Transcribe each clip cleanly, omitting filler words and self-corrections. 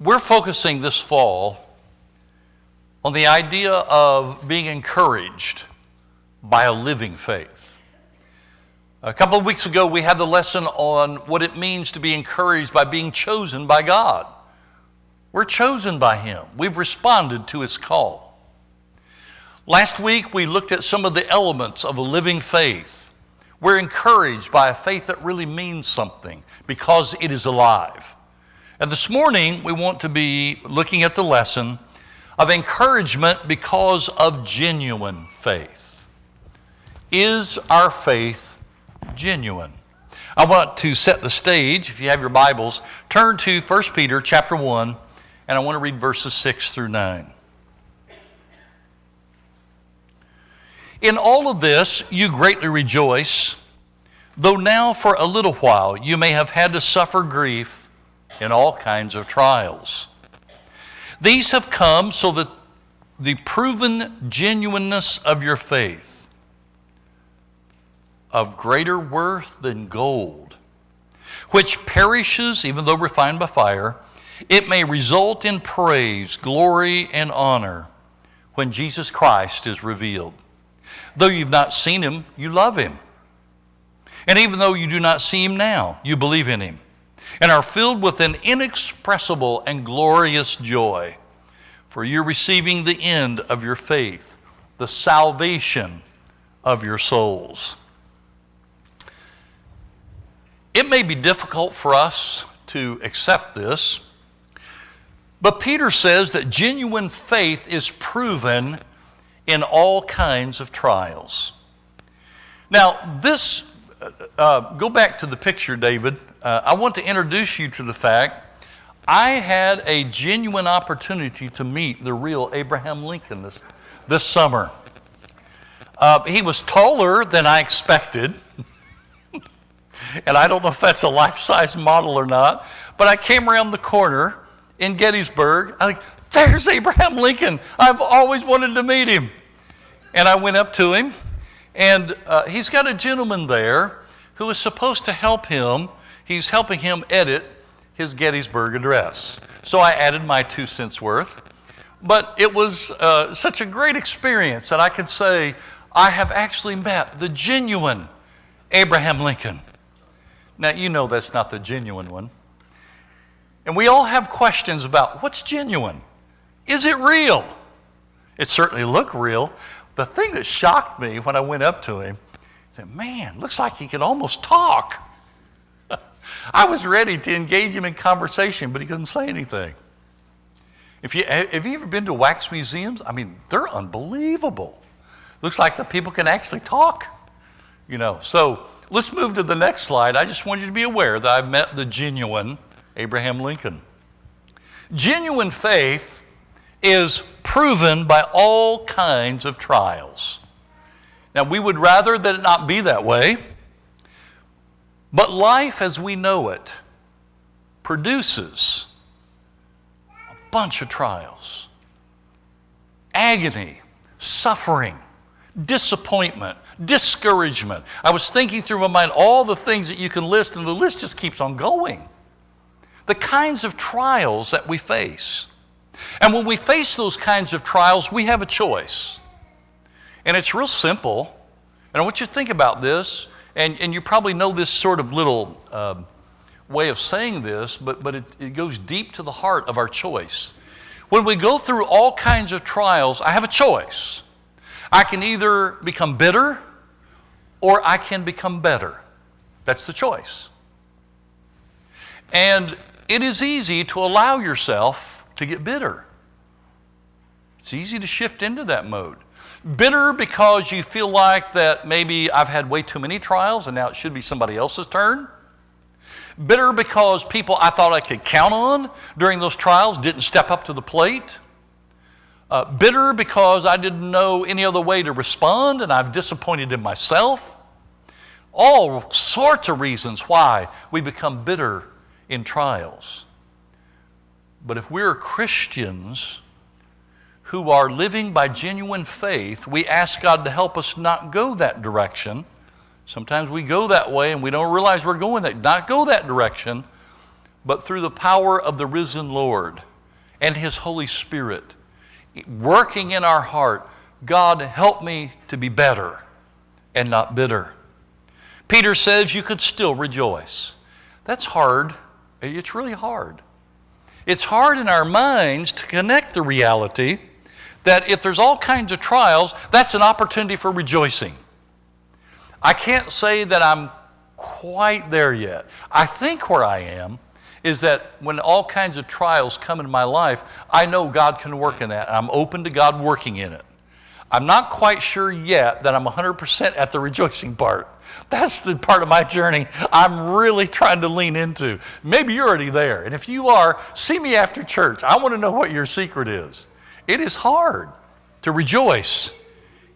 We're focusing this fall on the idea of being encouraged by a living faith. A couple of weeks ago, we had the lesson on what it means to be encouraged by being chosen by God. We're chosen by Him. We've responded to His call. Last week, we looked at some of the elements of a living faith. We're encouraged by a faith that really means something because it is alive. And this morning, we want to be looking at the lesson of encouragement because of genuine faith. Is our faith genuine? I want to set the stage. If you have your Bibles, turn to 1 Peter chapter 1, and I want to read verses 6 through 9. In all of this, you greatly rejoice, though now for a little while you may have had to suffer grief in all kinds of trials. These have come so that the proven genuineness of your faith, of greater worth than gold, which perishes even though refined by fire, it may result in praise, glory, and honor when Jesus Christ is revealed. Though you've not seen Him, you love Him. And even though you do not see Him now, you believe in Him and are filled with an inexpressible and glorious joy, for you're receiving the end of your faith, the salvation of your souls. It may be difficult for us to accept this, but Peter says that genuine faith is proven in all kinds of trials. Now, go back to the picture, David. I want to introduce you to the fact I had a genuine opportunity to meet the real Abraham Lincoln this summer. He was taller than I expected, and I don't know if that's a life-size model or not, but I came around the corner in Gettysburg. I think, there's Abraham Lincoln. I've always wanted to meet him. And I went up to him, and he's got a gentleman there who is supposed to help him. He's helping him edit his Gettysburg Address. So I added my 2 cents worth. But it was such a great experience that I could say, I have actually met the genuine Abraham Lincoln. Now, you know that's not the genuine one. And we all have questions about what's genuine. Is it real? It certainly looked real. The thing that shocked me when I went up to him, I said, man, looks like he could almost talk. I was ready to engage him in conversation, but he couldn't say anything. Have you ever been to wax museums? I mean, they're unbelievable. Looks like the people can actually talk. So let's move to the next slide. I just want you to be aware that I've met the genuine Abraham Lincoln. Genuine faith is proven by all kinds of trials. Now, we would rather that it not be that way, but life as we know it produces a bunch of trials. Agony, suffering, disappointment, discouragement. I was thinking through my mind all the things that you can list, and the list just keeps on going. The kinds of trials that we face. And when we face those kinds of trials, we have a choice. And it's real simple. And I want you to think about this, and you probably know this sort of little way of saying this, but it goes deep to the heart of our choice. When we go through all kinds of trials, I have a choice. I can either become bitter or I can become better. That's the choice. And it is easy to allow yourself to get bitter. It's easy to shift into that mode. Bitter because you feel like that maybe I've had way too many trials and now it should be somebody else's turn. Bitter because people I thought I could count on during those trials didn't step up to the plate. Bitter because I didn't know any other way to respond and I'm disappointed in myself. All sorts of reasons why we become bitter in trials. But if we're Christians who are living by genuine faith, we ask God to help us not go that direction. Sometimes we go that way and we don't realize we're going that, not go that direction, but through the power of the risen Lord, and His Holy Spirit working in our heart. God, help me to be better and not bitter. Peter says you could still rejoice. That's hard. It's really hard. It's hard in our minds to connect the reality that if there's all kinds of trials, that's an opportunity for rejoicing. I can't say that I'm quite there yet. I think where I am is that when all kinds of trials come into my life, I know God can work in that. I'm open to God working in it. I'm not quite sure yet that I'm 100% at the rejoicing part. That's the part of my journey I'm really trying to lean into. Maybe you're already there. And if you are, see me after church. I want to know what your secret is. It is hard to rejoice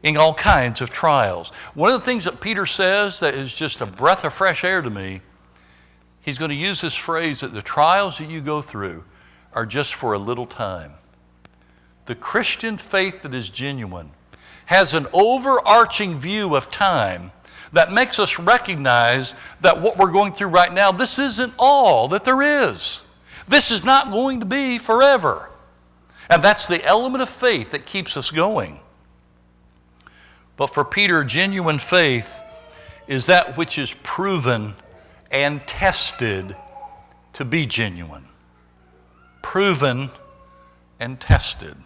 in all kinds of trials. One of the things that Peter says that is just a breath of fresh air to me, he's going to use this phrase that the trials that you go through are just for a little time. The Christian faith that is genuine has an overarching view of time that makes us recognize that what we're going through right now, this isn't all that there is. This is not going to be forever. And that's the element of faith that keeps us going. But for Peter, genuine faith is that which is proven and tested to be genuine. Proven and tested.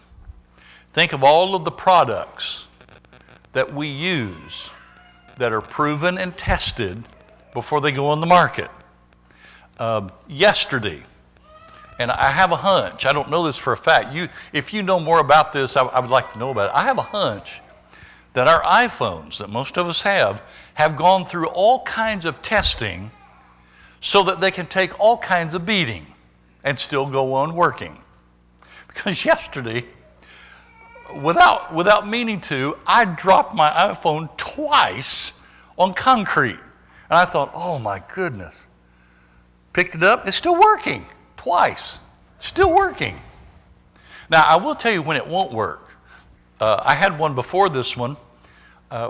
Think of all of the products that we use that are proven and tested before they go on the market. Yesterday, and I have a hunch, I don't know this for a fact, if you know more about this, I would like to know about it. I have a hunch that our iPhones, that most of us have gone through all kinds of testing so that they can take all kinds of beating and still go on working. Because yesterday, without meaning to, I dropped my iPhone twice on concrete. And I thought, oh my goodness. Picked it up, it's still working. Twice. Still working. Now, I will tell you when it won't work. I had one before this one.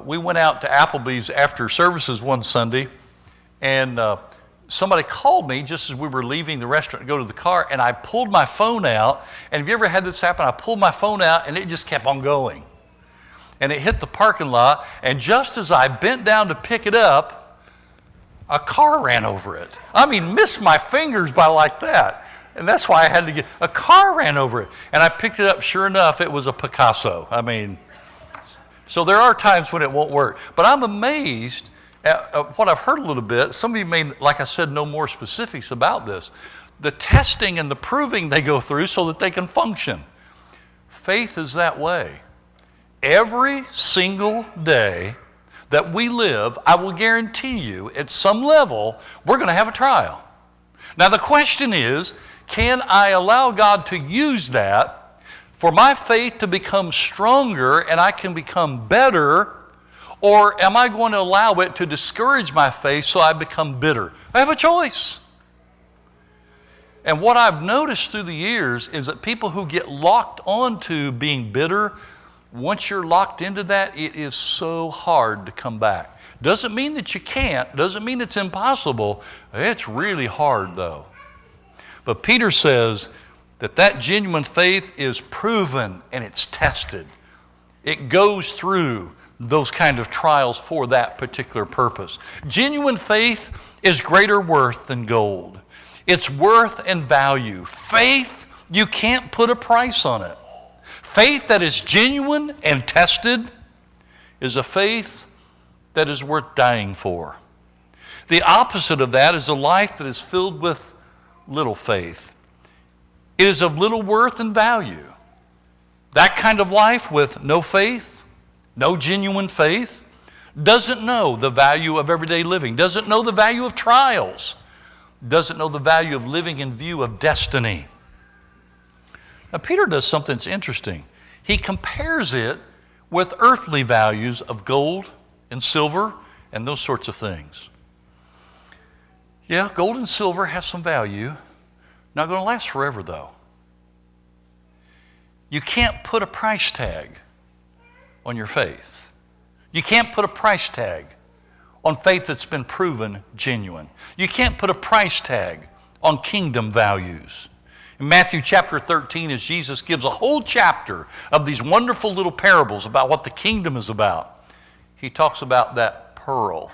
We went out to Applebee's after services one Sunday, and somebody called me just as we were leaving the restaurant to go to the car, and I pulled my phone out. And have you ever had this happen? I pulled my phone out, and it just kept on going. And it hit the parking lot, and just as I bent down to pick it up, a car ran over it. I mean, missed my fingers by like that. And that's why I had to a car ran over it. And I picked it up, sure enough, it was a Picasso. I mean, so there are times when it won't work. But I'm amazed at what I've heard a little bit. Some of you may, like I said, know more specifics about this. The testing and the proving they go through so that they can function. Faith is that way. Every single day that we live, I will guarantee you, at some level, we're going to have a trial. Now the question is, can I allow God to use that for my faith to become stronger and I can become better, or am I going to allow it to discourage my faith so I become bitter? I have a choice. And what I've noticed through the years is that people who get locked onto being bitter, once you're locked into that, it is so hard to come back. Doesn't mean that you can't, doesn't mean it's impossible. It's really hard though. But Peter says that genuine faith is proven and it's tested. It goes through those kind of trials for that particular purpose. Genuine faith is greater worth than gold. It's worth and value. Faith, you can't put a price on it. Faith that is genuine and tested is a faith that is worth dying for. The opposite of that is a life that is filled with little faith. It is of little worth and value. That kind of life with no faith, no genuine faith, doesn't know the value of everyday living, doesn't know the value of trials, doesn't know the value of living in view of destiny. Now, Peter does something that's interesting. He compares it with earthly values of gold and silver and those sorts of things. Yeah, gold and silver have some value. Not going to last forever, though. You can't put a price tag on your faith. You can't put a price tag on faith that's been proven genuine. You can't put a price tag on kingdom values. In Matthew chapter 13, as Jesus gives a whole chapter of these wonderful little parables about what the kingdom is about, he talks about that pearl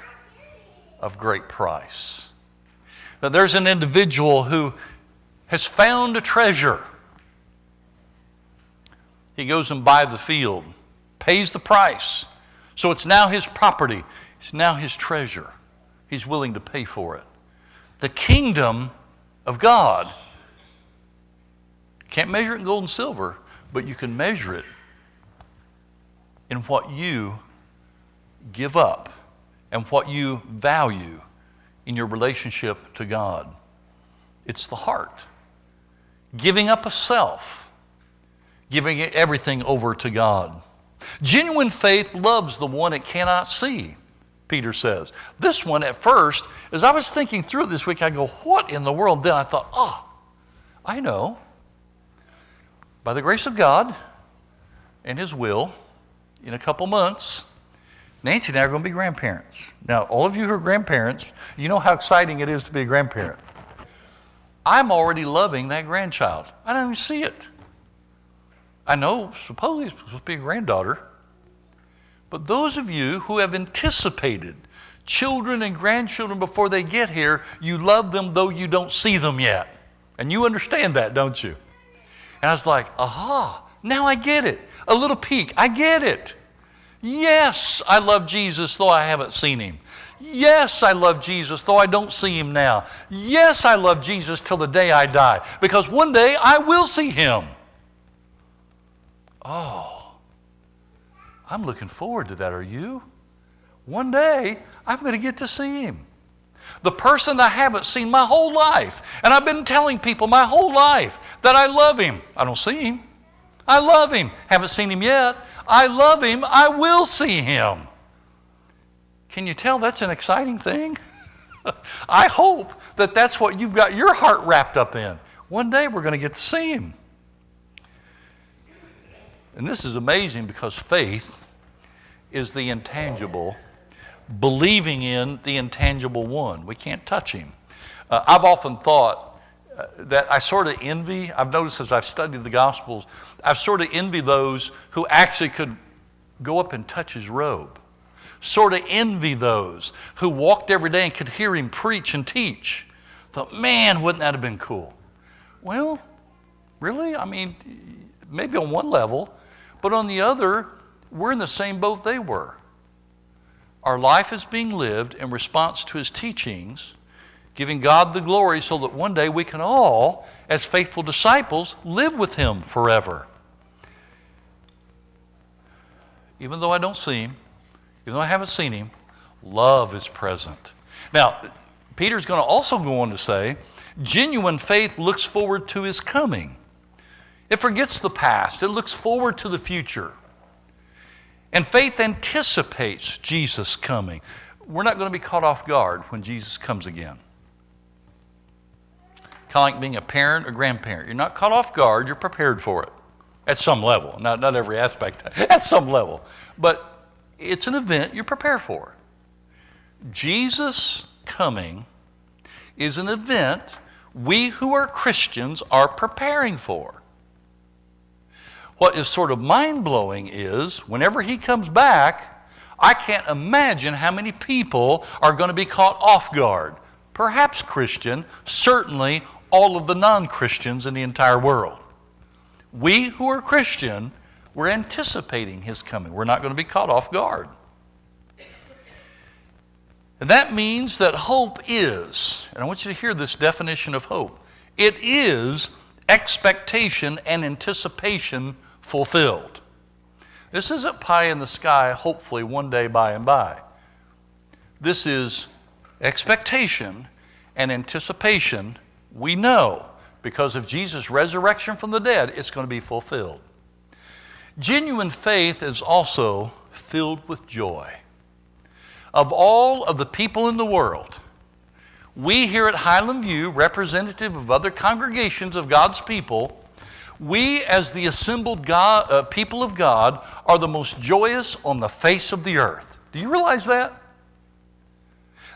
of great price. That there's an individual who has found a treasure. He goes and buys the field, pays the price. So it's now his property. It's now his treasure. He's willing to pay for it. The kingdom of God, you can't measure it in gold and silver, but you can measure it in what you give up and what you value in your relationship to God. It's the heart. Giving up a self, giving everything over to God. Genuine faith loves the one it cannot see, Peter says. This one at first, as I was thinking through it this week, I go, what in the world? Then I thought, I know. By the grace of God and His will, in a couple months, Nancy and I are going to be grandparents. Now, all of you who are grandparents, you know how exciting it is to be a grandparent. I'm already loving that grandchild. I don't even see it. I know, supposedly it's supposed to be a granddaughter. But those of you who have anticipated children and grandchildren before they get here, you love them though you don't see them yet. And you understand that, don't you? And I was like, aha, now I get it. A little peek, I get it. Yes, I love Jesus though I haven't seen Him. Yes, I love Jesus though I don't see Him now. Yes, I love Jesus till the day I die. Because one day I will see Him. Oh, I'm looking forward to that. Are you? One day, I'm going to get to see Him. The person I haven't seen my whole life. And I've been telling people my whole life that I love Him. I don't see Him. I love Him. Haven't seen Him yet. I love Him. I will see Him. Can you tell that's an exciting thing? I hope that that's what you've got your heart wrapped up in. One day we're going to get to see Him. And this is amazing because faith is the intangible, believing in the intangible one. We can't touch Him. I've often thought that I sort of envy, I've noticed as I've studied the Gospels, I've sort of envy those who actually could go up and touch His robe. Sort of envy those who walked every day and could hear Him preach and teach. Thought, man, wouldn't that have been cool? Well, really? I mean, maybe on one level. But on the other, we're in the same boat they were. Our life is being lived in response to His teachings, giving God the glory so that one day we can all, as faithful disciples, live with Him forever. Even though I don't see Him, even though I haven't seen Him, love is present. Now, Peter's going to also go on to say, genuine faith looks forward to His coming. It forgets the past. It looks forward to the future. And faith anticipates Jesus coming. We're not going to be caught off guard when Jesus comes again. Kind of like being a parent or grandparent. You're not caught off guard. You're prepared for it. At some level. Not every aspect. At some level. But it's an event you're prepared for. Jesus coming is an event we who are Christians are preparing for. What is sort of mind-blowing is, whenever He comes back, I can't imagine how many people are going to be caught off guard. Perhaps Christian, certainly all of the non-Christians in the entire world. We who are Christian, we're anticipating His coming. We're not going to be caught off guard. And that means that hope is, and I want you to hear this definition of hope, it is expectation and anticipation fulfilled. This isn't pie in the sky, hopefully one day by and by. This is expectation and anticipation. We know because of Jesus' resurrection from the dead, it's going to be fulfilled. Genuine faith is also filled with joy. Of all of the people in the world, we here at Highland View, representative of other congregations of God's people, we as the assembled people of God are the most joyous on the face of the earth. Do you realize that?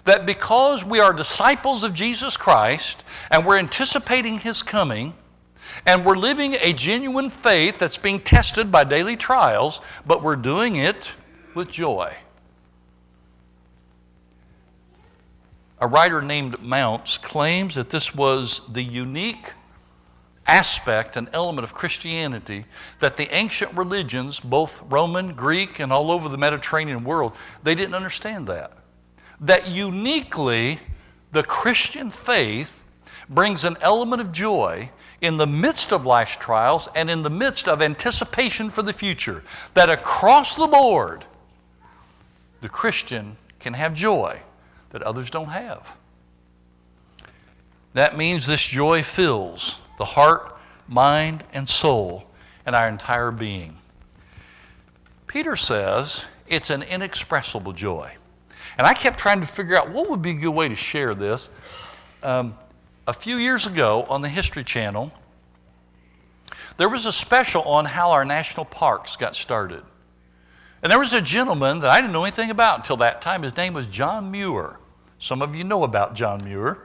That because we are disciples of Jesus Christ and we're anticipating His coming, And we're living a genuine faith that's being tested by daily trials, but we're doing it with joy. A writer named Mounce claims that this was the unique aspect and element of Christianity that the ancient religions, both Roman, Greek, and all over the Mediterranean world, they didn't understand that. That uniquely, the Christian faith brings an element of joy in the midst of life's trials and in the midst of anticipation for the future. That across the board, the Christian can have joy that others don't have. That means this joy fills the heart, mind, and soul, and our entire being. Peter says it's an inexpressible joy. And I kept trying to figure out what would be a good way to share this. A few years ago on the History Channel, there was a special on how our national parks got started. And there was a gentleman that I didn't know anything about until that time. His name was John Muir. Some of you know about John Muir.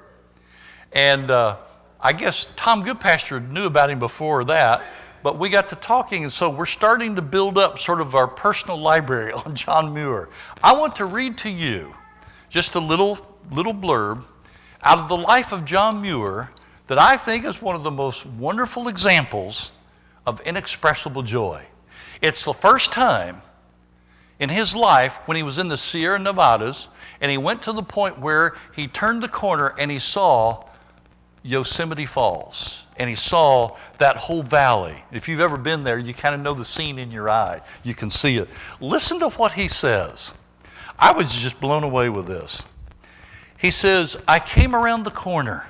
And I guess Tom Goodpasture knew about him before that, but we got to talking, and so we're starting to build up sort of our personal library on John Muir. I want to read to you just a little blurb out of the life of John Muir that I think is one of the most wonderful examples of inexpressible joy. It's the first time in his life when he was in the Sierra Nevadas, and he went to the point where he turned the corner and he saw Yosemite Falls, and he saw that whole valley. If you've ever been there, you kind of know the scene in your eye. You can see it. Listen to what he says. I was just blown away with this. He says, I came around the corner.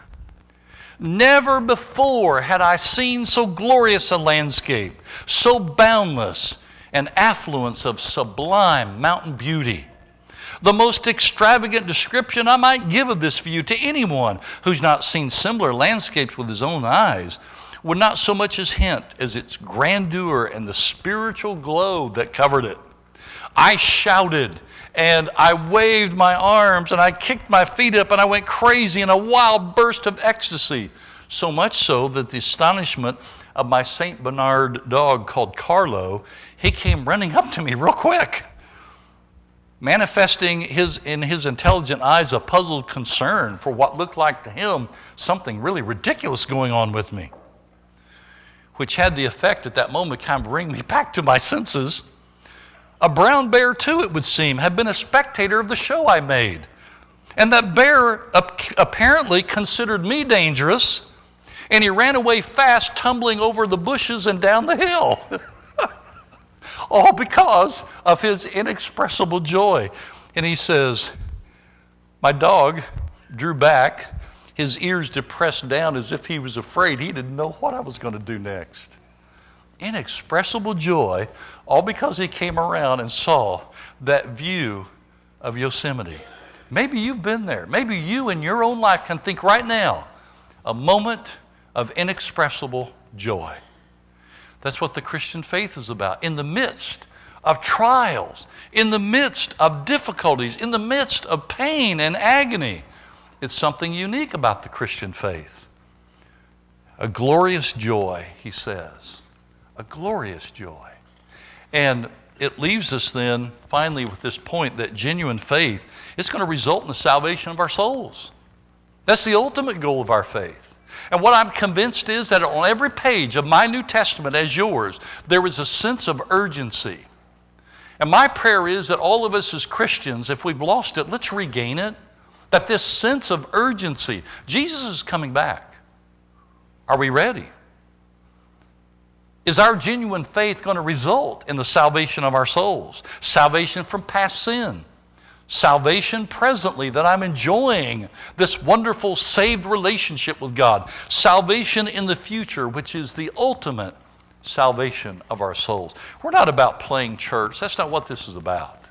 Never before had I seen so glorious a landscape, so boundless an affluence of sublime mountain beauty. The most extravagant description I might give of this view to anyone who's not seen similar landscapes with his own eyes would not so much as hint as its grandeur and the spiritual glow that covered it. I shouted and I waved my arms and I kicked my feet up and I went crazy in a wild burst of ecstasy, so much so that the astonishment of my St. Bernard dog called Carlo, he came running up to me real quick, manifesting in his intelligent eyes a puzzled concern for what looked like to him something really ridiculous going on with me, which had the effect at that moment kind of bring me back to my senses. A brown bear, too, it would seem, had been a spectator of the show I made. And that bear apparently considered me dangerous, and he ran away fast, tumbling over the bushes and down the hill. All because of his inexpressible joy. And he says, my dog drew back, his ears depressed down as if he was afraid. He didn't know what I was going to do next. Inexpressible joy, all because he came around and saw that view of Yosemite. Maybe you've been there. Maybe you in your own life can think right now, a moment of inexpressible joy. That's what the Christian faith is about. In the midst of trials, in the midst of difficulties, in the midst of pain and agony, it's something unique about the Christian faith. A glorious joy, he says. A glorious joy. And it leaves us then, finally, with this point that genuine faith is going to result in the salvation of our souls. That's the ultimate goal of our faith. And what I'm convinced is that on every page of my New Testament, as yours, there is a sense of urgency. And my prayer is that all of us as Christians, if we've lost it, let's regain it. That this sense of urgency, Jesus is coming back. Are we ready? Is our genuine faith going to result in the salvation of our souls? Salvation from past sin. Salvation presently, that I'm enjoying this wonderful saved relationship with God. Salvation in the future, which is the ultimate salvation of our souls. We're not about playing church. That's not what this is about.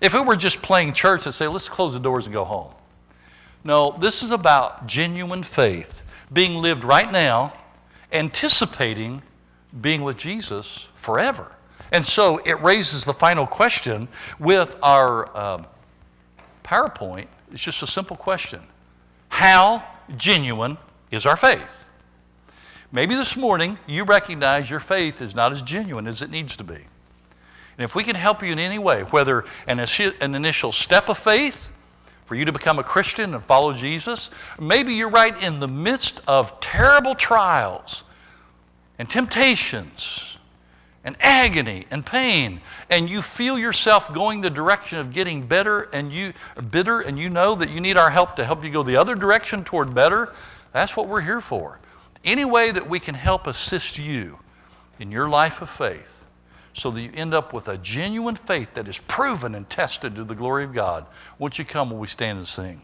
If we were just playing church, I'd say, let's close the doors and go home. No, this is about genuine faith being lived right now, anticipating being with Jesus forever. And so it raises the final question with our PowerPoint. It's just a simple question. How genuine is our faith? Maybe this morning you recognize your faith is not as genuine as it needs to be. And if we can help you in any way, whether an initial step of faith for you to become a Christian and follow Jesus, maybe you're right in the midst of terrible trials and temptations and agony and pain, and you feel yourself going the direction of getting bitter, and you know that you need our help to help you go the other direction toward better, that's what we're here for. Any way that we can help assist you in your life of faith so that you end up with a genuine faith that is proven and tested to the glory of God, won't you come when we stand and sing?